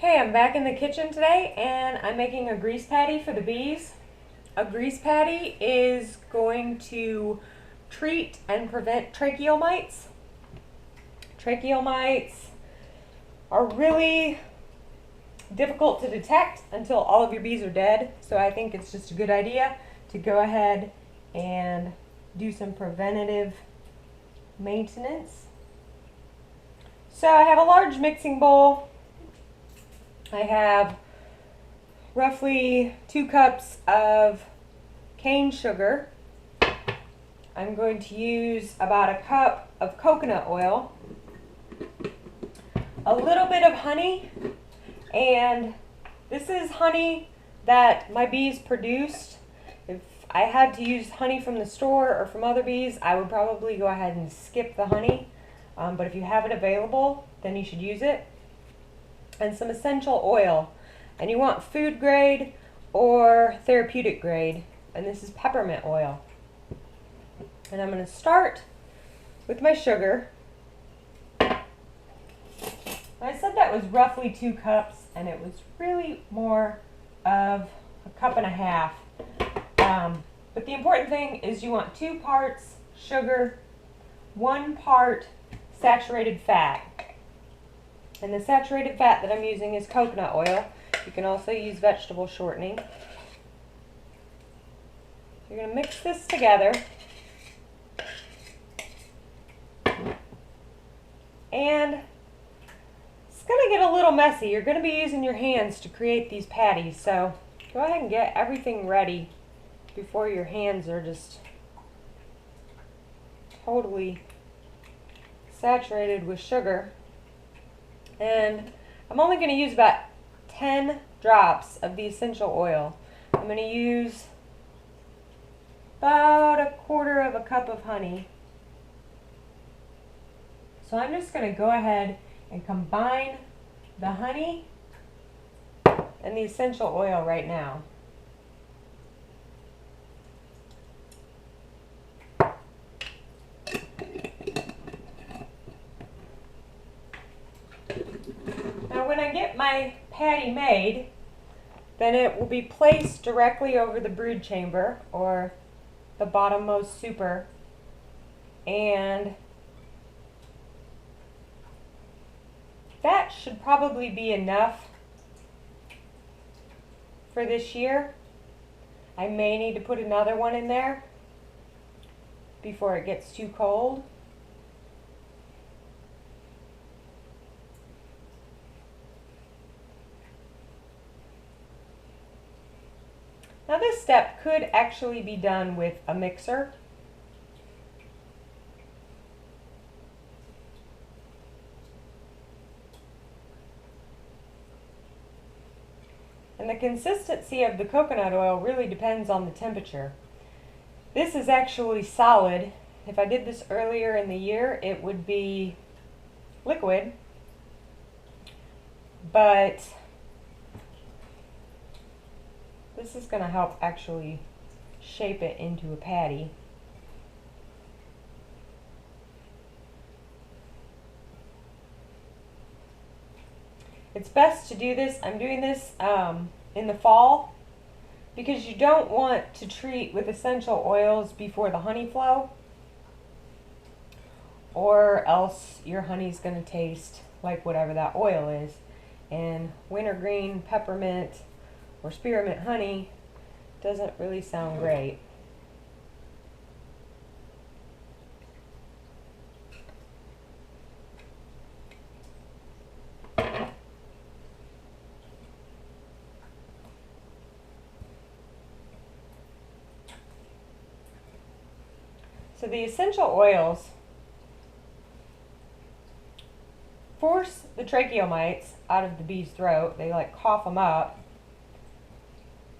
Hey, I'm back in the kitchen today and I'm making a grease patty for the bees. A grease patty is going to treat and prevent tracheal mites. Tracheal mites are really difficult to detect until all of your bees are dead, so I think it's just a good idea to go ahead and do some preventative maintenance. So I have a large mixing bowl. I have roughly 2 cups of cane sugar. I'm going to use about a cup of coconut oil, a little bit of honey, and this is honey that my bees produced. If I had to use honey from the store or from other bees, I would probably go ahead and skip the honey, but if you have it available, then you should use it. And some essential oil, and you want food grade or therapeutic grade, and this is peppermint oil. And I'm going to start with my sugar. I said that was roughly 2 cups, and it was really more of a cup and a half. But the important thing is you want 2 parts sugar, 1 part saturated fat. And the saturated fat that I'm using is coconut oil. You can also use vegetable shortening. You're going to mix this together. And it's going to get a little messy. You're going to be using your hands to create these patties. So go ahead and get everything ready before your hands are just totally saturated with sugar. And I'm only going to use about 10 drops of the essential oil. I'm going to use about 1/4 cup of honey. So I'm just going to go ahead and combine the honey and the essential oil right now. Now when I get my patty made, then it will be placed directly over the brood chamber, or the bottommost super, and that should probably be enough for this year. I may need to put another one in there before it gets too cold. Now this step could actually be done with a mixer. And the consistency of the coconut oil really depends on the temperature. This is actually solid. If I did this earlier in the year, it would be liquid, but this is going to help actually shape it into a patty. It's best to do this, I'm doing this in the fall, because you don't want to treat with essential oils before the honey flow, or else your honey's going to taste like whatever that oil is. And wintergreen, peppermint, or spearmint honey doesn't really sound great. So the essential oils force the tracheal mites out of the bee's throat. They like cough them up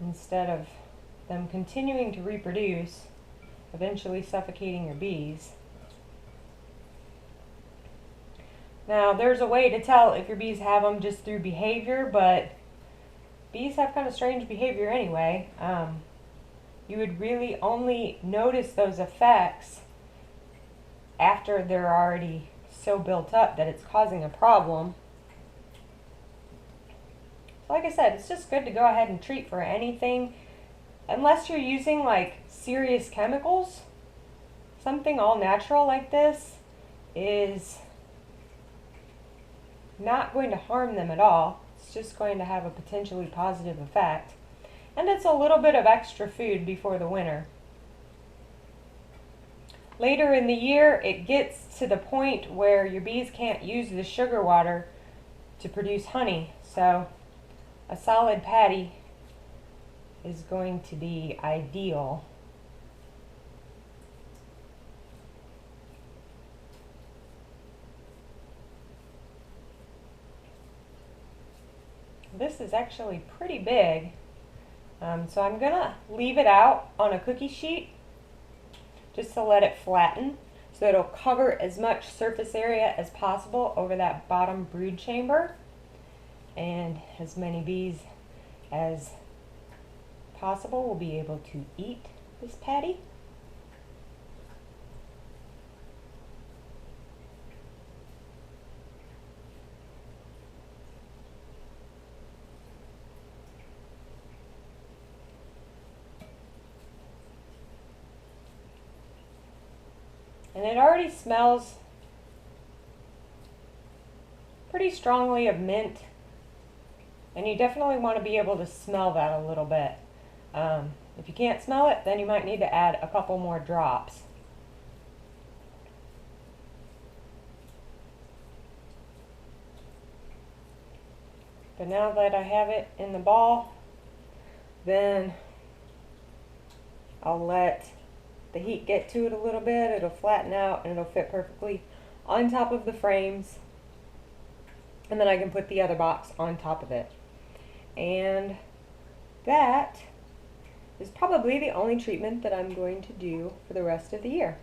instead of them continuing to reproduce, eventually suffocating your bees. Now there's a way to tell if your bees have them just through behavior, but bees have kind of strange behavior anyway. You would really only notice those effects after they're already so built up that it's causing a problem. like I said, it's just good to go ahead and treat for anything. Unless you're using like serious chemicals, something all natural like this is not going to harm them at all. It's just going to have a potentially positive effect. And it's a little bit of extra food before the winter. Later in the year, it gets to the point where your bees can't use the sugar water to produce honey. So a solid patty is going to be ideal. This is actually pretty big, so I'm gonna leave it out on a cookie sheet just to let it flatten so it'll cover as much surface area as possible over that bottom brood chamber, and as many bees as possible will be able to eat this patty. And it already smells pretty strongly of mint, and you definitely want to be able to smell that a little bit. If you can't smell it, then you might need to add a couple more drops. But now that I have it in the ball, then I'll let the heat get to it a little bit. It'll flatten out and it'll fit perfectly on top of the frames. And then I can put the other box on top of it. And that is probably the only treatment that I'm going to do for the rest of the year.